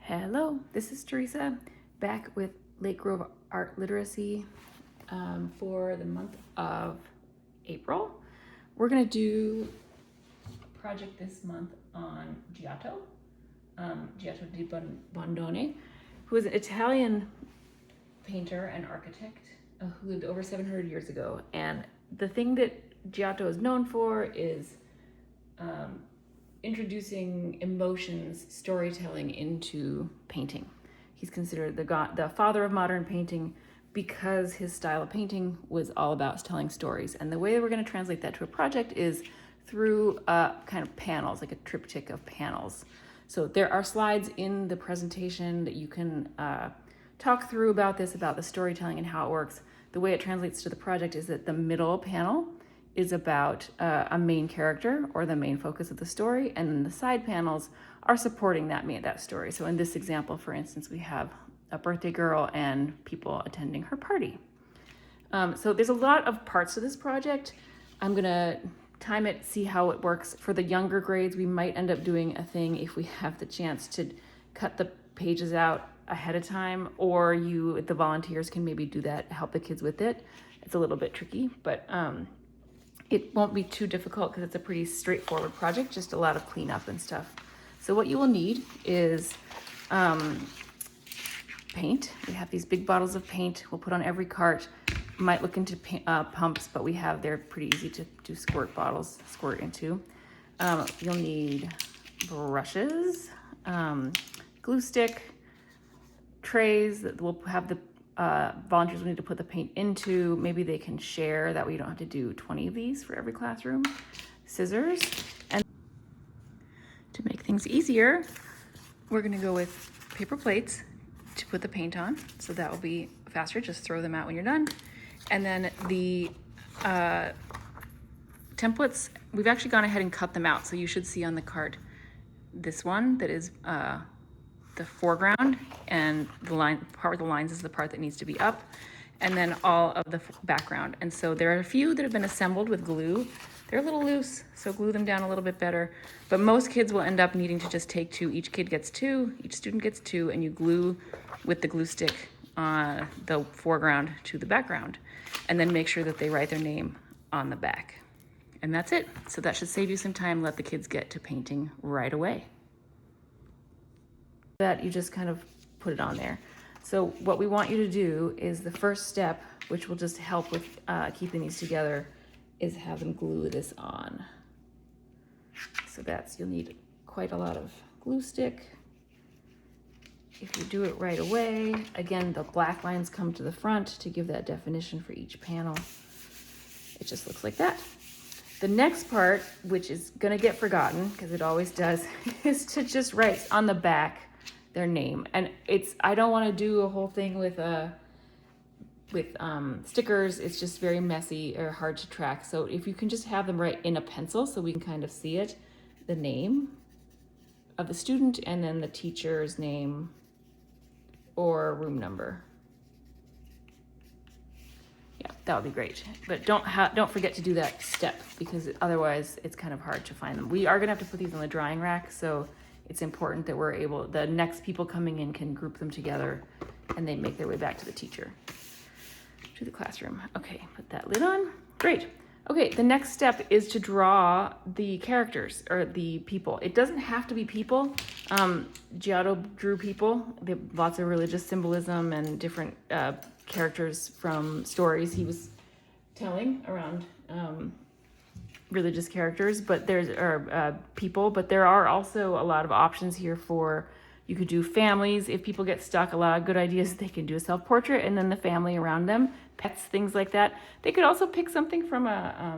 Hello, this is Teresa, back with Lake Grove Art Literacy for the month of April. We're going to do a project this month on Giotto di Bondone, who is an Italian painter and architect who lived over 700 years ago. And the thing that Giotto is known for is introducing emotions, storytelling into painting. He's considered the father of modern painting because his style of painting was all about telling stories. And the way we're going to translate that to a project is through kind of panels, like a triptych of panels. So there are slides in the presentation that you can talk through about the storytelling and how it works. The way it translates to the project is that the middle panel is about a main character or the main focus of the story, and then the side panels are supporting that story. So in this example, for instance, we have a birthday girl and people attending her party. So there's a lot of parts to this project. I'm gonna time it, see how it works. For the younger grades, we might end up doing a thing if we have the chance to cut the pages out ahead of time, or the volunteers can maybe do that, help the kids with it. It's a little bit tricky, but it won't be too difficult because it's a pretty straightforward project, just a lot of cleanup and stuff. So what you will need is paint. We have these big bottles of paint. We'll put on every cart. Might look into pumps, but they're pretty easy to do squirt into. You'll need brushes, glue stick, trays that we'll have the volunteers will need to put the paint into. Maybe they can share, that way you don't have to do 20 of these for every classroom. Scissors, and to make things easier, we're gonna go with paper plates to put the paint on, so that will be faster. Just throw them out when you're done. And then the templates, we've actually gone ahead and cut them out, so you should see on the cart this one that is the foreground, and the part with the lines is the part that needs to be up, and then all of the background. And so there are a few that have been assembled with glue. They're a little loose, so glue them down a little bit better. But most kids will end up needing to just take two. Each kid gets two, each student gets two, and you glue with the glue stick the foreground to the background, and then make sure that they write their name on the back. And that's it. So that should save you some time. Let the kids get to painting right away. That you just kind of put it on there. So what we want you to do is the first step, which will just help with keeping these together, is have them glue this on. So you'll need quite a lot of glue stick. If you do it right away, again, the black lines come to the front to give that definition for each panel. It just looks like that. The next part, which is gonna get forgotten, because it always does, is to just write on the back their name. And I don't want to do a whole thing with stickers. It's just very messy or hard to track. So if you can just have them write in a pencil so we can kind of see it, the name of the student and then the teacher's name or room number. Yeah, that would be great. But don't forget to do that step, because otherwise it's kind of hard to find them. We are gonna have to put these on the drying rack, so it's important that the next people coming in can group them together and they make their way back to the teacher, to the classroom. Okay, put that lid on. Great. Okay, the next step is to draw the characters or the people. It doesn't have to be people. Giotto drew people. They have lots of religious symbolism and different characters from stories he was telling around religious characters, but people, but there are also a lot of options here you could do families. If people get stuck, a lot of good ideas. They can do a self-portrait and then the family around them, pets, things like that. They could also pick something from a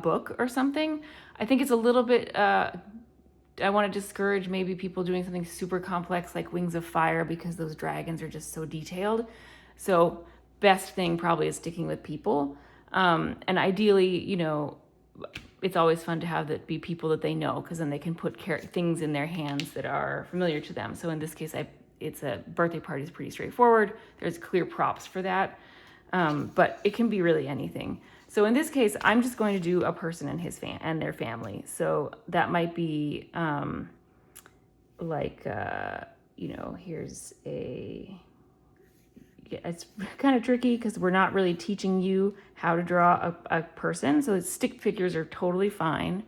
book or something. I think it's a little bit, I want to discourage maybe people doing something super complex like Wings of Fire, because those dragons are just so detailed. So best thing probably is sticking with people. And ideally, it's always fun to have that be people that they know, because then they can put things in their hands that are familiar to them. So in this case, it's a birthday party is pretty straightforward. There's clear props for that, but it can be really anything. So in this case, I'm just going to do a person and and their family. So that might be like, you know, here's it's kind of tricky because we're not really teaching you how to draw a person. So stick figures are totally fine.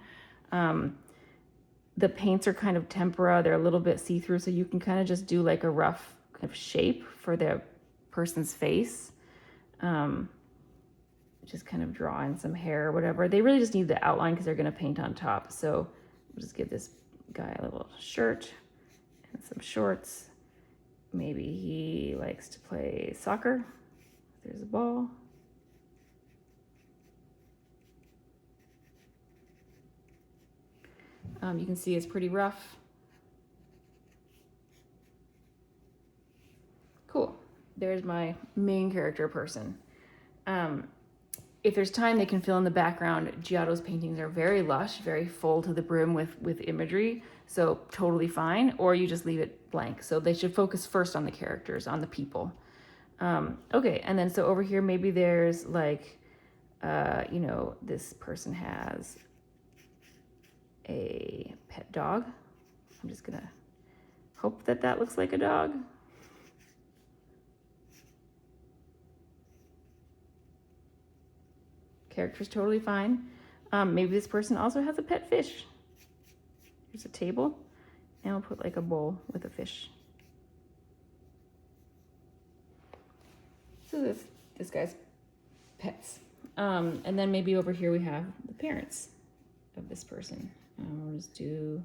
The paints are kind of tempera. They're a little bit see-through, so you can kind of just do like a rough kind of shape for the person's face. Just kind of draw in some hair or whatever. They really just need the outline because they're going to paint on top. So we'll just give this guy a little shirt and some shorts. Maybe he likes to play soccer. There's a ball. You can see it's pretty rough. Cool. There's my main character person. If there's time, they can fill in the background. Giotto's paintings are very lush, very full to the brim with imagery, so totally fine. Or you just leave it blank. So they should focus first on the characters, on the people. Okay, and then so over here, maybe there's like, you know, this person has a pet dog. I'm just gonna hope that that looks like a dog. Character's totally fine. Maybe this person also has a pet fish. Here's a table, and I'll put like a bowl with a fish. So this guy's pets. And then maybe over here we have the parents of this person. We'll just do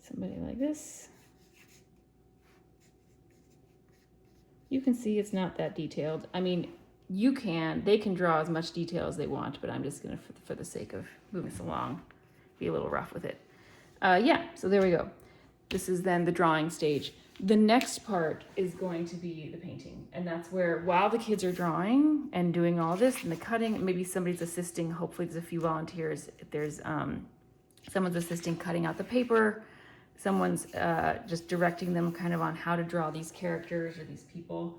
somebody like this. You can see it's not that detailed. I mean, they can draw as much detail as they want, but I'm just gonna, for the sake of moving this along, be a little rough with it. Yeah, so there we go. This is then the drawing stage. The next part is going to be the painting. And that's where, while the kids are drawing and doing all this and the cutting, maybe somebody's assisting, hopefully there's a few volunteers. If there's someone's assisting cutting out the paper, someone's just directing them kind of on how to draw these characters or these people.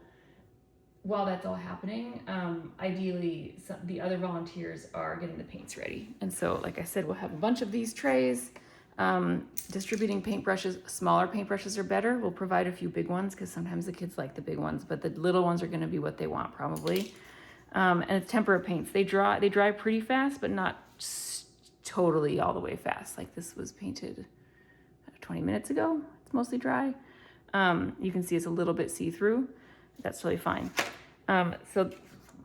While that's all happening, ideally the other volunteers are getting the paints ready. And so, like I said, we'll have a bunch of these trays. Distributing paintbrushes, smaller paintbrushes are better. We'll provide a few big ones because sometimes the kids like the big ones, but the little ones are going to be what they want probably. And it's tempera paints. They dry pretty fast, but not totally all the way fast. Like this was painted 20 minutes ago. It's mostly dry. You can see it's a little bit see-through. That's really fine. So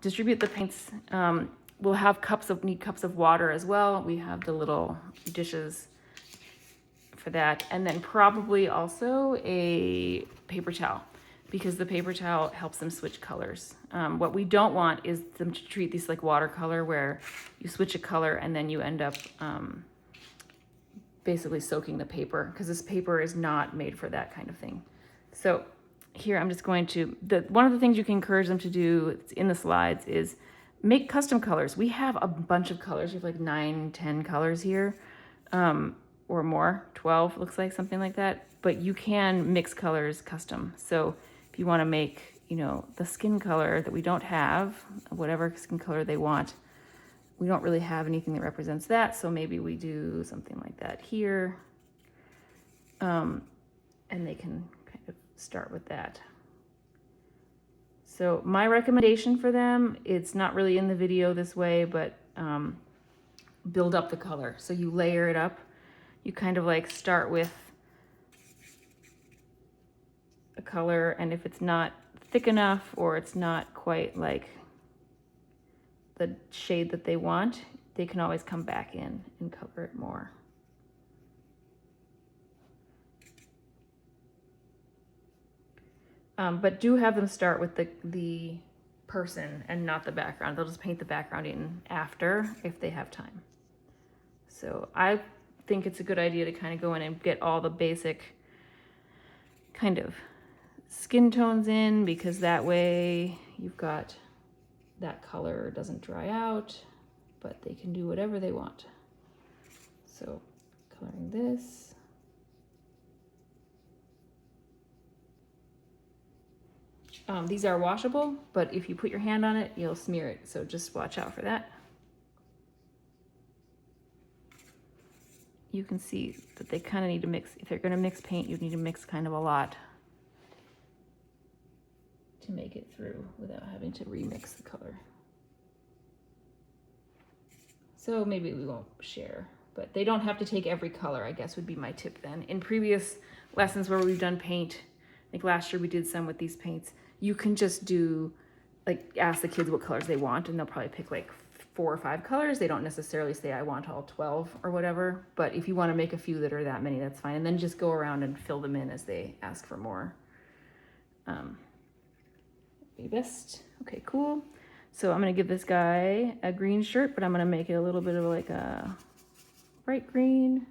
distribute the paints. We'll have need cups of water as well. We have the little dishes for that. And then probably also a paper towel because the paper towel helps them switch colors. What we don't want is them to treat these like watercolor where you switch a color and then you end up basically soaking the paper because this paper is not made for that kind of thing. So here I'm just going to, one of the things you can encourage them to do, it's in the slides, is make custom colors. We have a bunch of colors. We have like 9, 10 colors here, or more, 12 looks like, something like that. But you can mix colors custom. So if you want to make, you know, the skin color that we don't have, whatever skin color they want, we don't really have anything that represents that. So maybe we do something like that here. And they can kind of start with that. So my recommendation for them, it's not really in the video this way, but build up the color. So you layer it up. You kind of like start with a color, and if it's not thick enough or it's not quite like the shade that they want, they can always come back in and cover it more. But do have them start with the person and not the background. They'll just paint the background in after if they have time. So I think it's a good idea to kind of go in and get all the basic kind of skin tones in, because that way you've got that color doesn't dry out, but they can do whatever they want. So coloring this, These are washable, but if you put your hand on it, you'll smear it. So just watch out for that. You can see that they kind of need to mix. If they're going to mix paint, you need to mix kind of a lot to make it through without having to remix the color. So maybe we won't share, but they don't have to take every color, I guess would be my tip then. In previous lessons where we've done paint, like last year we did some with these paints, you can just do, like, ask the kids what colors they want, and they'll probably pick like 4 or 5 colors. They don't necessarily say, I want all 12 or whatever, but if you want to make a few that are that many, that's fine. And then just go around and fill them in as they ask for more. Be best. Okay, cool. So I'm going to give this guy a green shirt, but I'm going to make it a little bit of like a bright green.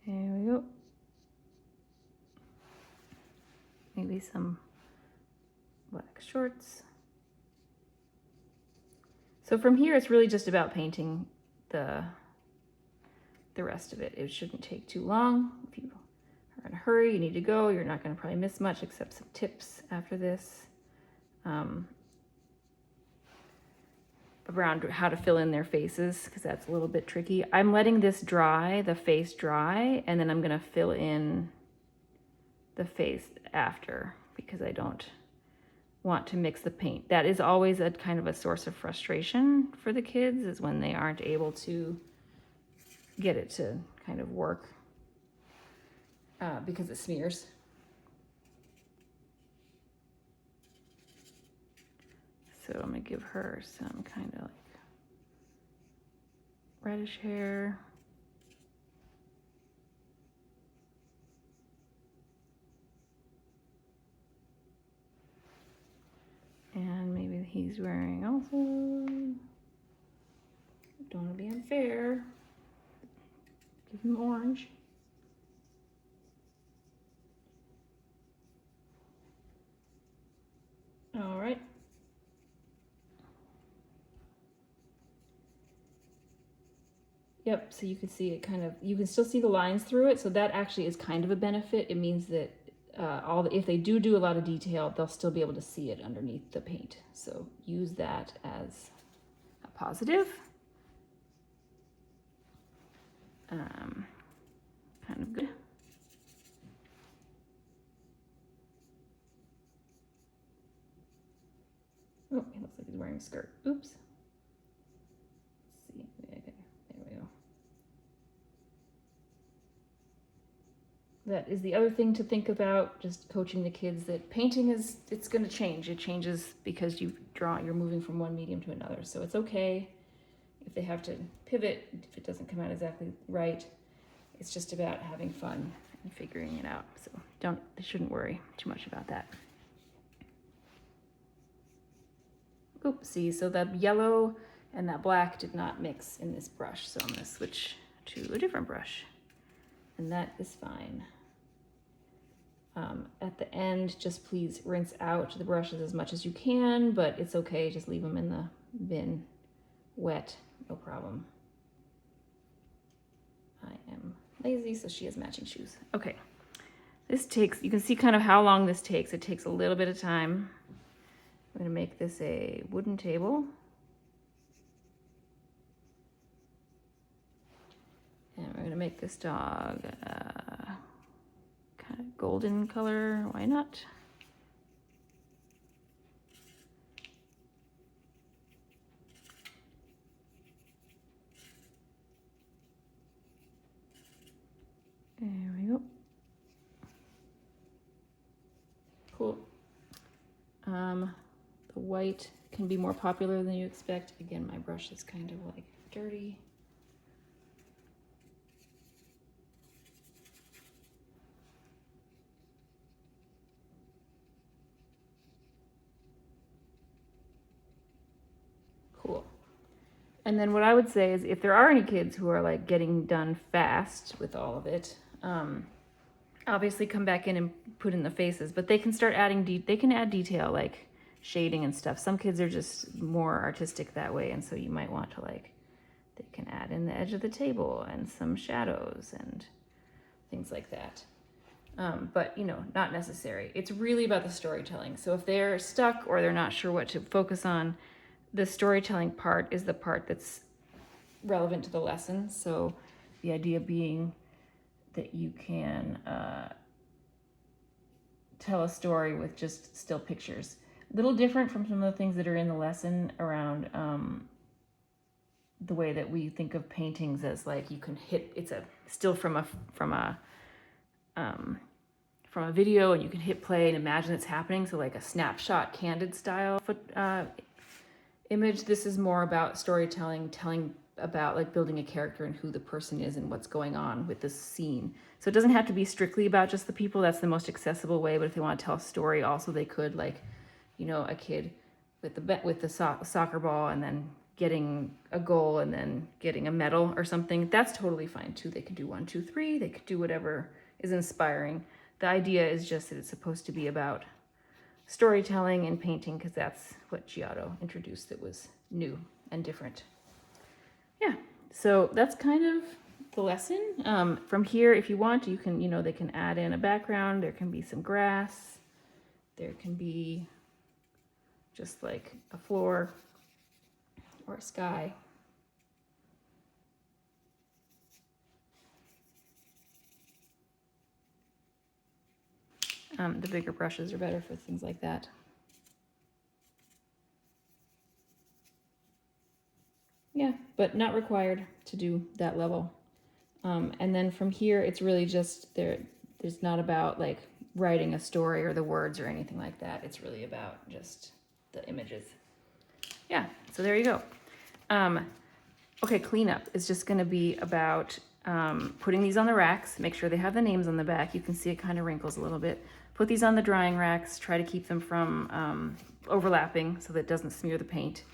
There we go. Maybe some black shorts. So from here, it's really just about painting the rest of it. It shouldn't take too long. If you are in a hurry, you need to go, you're not going to probably miss much except some tips after this around how to fill in their faces, because that's a little bit tricky. I'm letting this dry, the face dry, and then I'm going to fill in the face after, because I don't want to mix the paint. That is always a kind of a source of frustration for the kids, is when they aren't able to get it to kind of work because it smears. So I'm gonna give her some kind of like reddish hair. And maybe he's wearing also, don't want to be unfair, give him orange. All right. Yep, so you can see it kind of, you can still see the lines through it, so that actually is kind of a benefit. It means that if they do a lot of detail, they'll still be able to see it underneath the paint. So use that as a positive. Kind of good. Oh, he looks like he's wearing a skirt. Oops. Let's see. Okay, there we go. That is the other thing to think about, just coaching the kids, that painting is, it's going to change. It changes because you're moving from one medium to another. So it's okay if they have to pivot, if it doesn't come out exactly right. It's just about having fun and figuring it out. So they shouldn't worry too much about that. Oopsie, so that yellow and that black did not mix in this brush. So I'm going to switch to a different brush, and that is fine. At the end, just please rinse out the brushes as much as you can, but it's okay. Just leave them in the bin wet, no problem. I am lazy, so she has matching shoes. Okay, this takes, you can see kind of how long this takes. It takes a little bit of time. I'm going to make this a wooden table. And we're going to make this dog kind of golden color. Why not? There we go. Cool. The white can be more popular than you expect. Again, my brush is kind of like dirty. Cool. And then what I would say is, if there are any kids who are like getting done fast with all of it, obviously come back in and put in the faces, but they can start adding, they can add detail like shading and stuff. Some kids are just more artistic that way, and so you might want to like They can add in the edge of the table and some shadows and things like that. But, you know, not necessary. It's really about the storytelling. So if they're stuck or they're not sure what to focus on, the storytelling part is the part that's relevant to the lesson. So the idea being that you can tell a story with just still pictures. A little different from some of the things that are in the lesson around the way that we think of paintings as like you can hit, it's a still from a video and you can hit play and imagine it's happening. So like a snapshot candid style image. This is more about storytelling, telling about like building a character and who the person is and what's going on with this scene. So it doesn't have to be strictly about just the people. That's the most accessible way. But if they want to tell a story, also they could, like, you know, a kid with the soccer ball and then getting a goal and then getting a medal or something. That's totally fine too. They could do 1, 2, 3. They could do whatever is inspiring. The idea is just that it's supposed to be about storytelling and painting, because that's what Giotto introduced that was new and different. Yeah, so that's kind of the lesson. From here, if you want, you can, you know, they can add in a background. There can be some grass. There can be just like a floor or a sky. The bigger brushes are better for things like that. Yeah, but not required to do that level. And then from here, it's really just there's not about like writing a story or the words or anything like that. It's really about just the images. Yeah, so there you go. Okay, cleanup is just going to be about putting these on the racks. Make sure they have the names on the back. You can see it kind of wrinkles a little bit. Put these on the drying racks. Try to keep them from overlapping so that it doesn't smear the paint.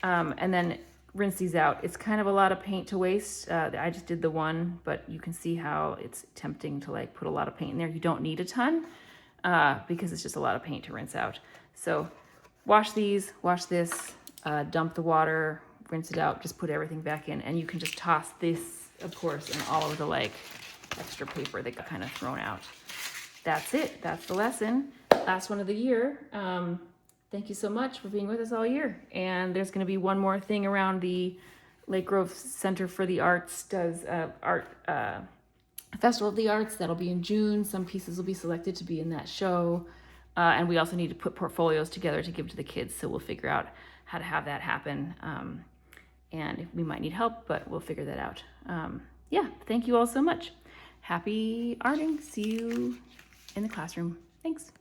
And then rinse these out. It's kind of a lot of paint to waste. I just did the one, but you can see how it's tempting to like put a lot of paint in there. You don't need a ton because it's just a lot of paint to rinse out. So wash these, wash this, dump the water, rinse it out, just put everything back in. And you can just toss this, of course, in all of the like extra paper that got kind of thrown out. That's it. That's the lesson. Last one of the year. Thank you so much for being with us all year. And there's going to be one more thing around the Lake Grove Center for the Arts does Festival of the Arts. That'll be in June. Some pieces will be selected to be in that show. And we also need to put portfolios together to give to the kids. So we'll figure out how to have that happen. And we might need help, but we'll figure that out. Yeah, thank you all so much. Happy arting. See you in the classroom. Thanks.